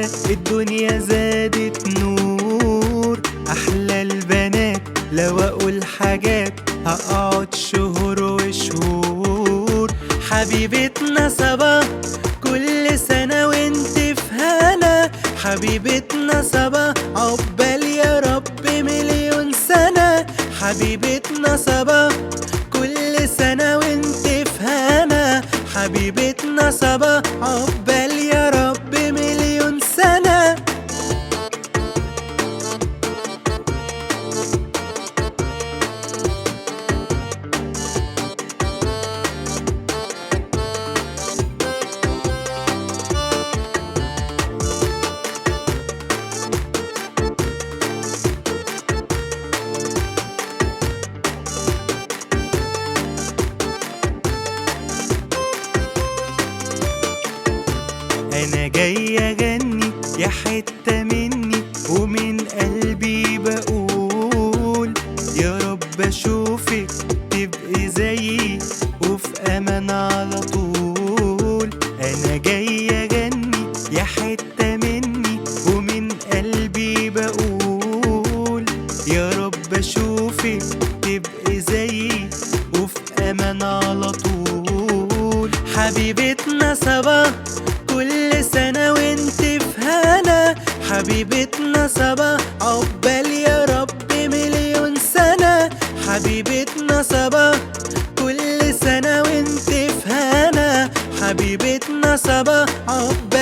الدنيا زادت نور. أحلى البنات لو أقول حاجات هقعد شهور وشهور. حبيبتنا صباح كل سنة وانت في هنا. حبيبتنا صباح عقبال يا رب مليون سنة. حبيبتنا صباح كل سنة وانت في هنا. حبيبتنا صباح عقبال يا رب مليون سنة. أنا جاي أغني يا حتة مني ومن قلبي بقول يا رب أشوفك تبقي زيي وفي أمان على طول. أنا جاي أغني يا حتة مني ومن قلبي بقول يا رب أشوفك تبقي زيي وفي أمان على طول. حبيبتنا صباح كل سنة وانت في هنا. حبيبتنا صباح عقبال يا رب مليون سنة. حبيبتنا صباح كل سنة وانت في هنا. حبيبتنا صباح عقبال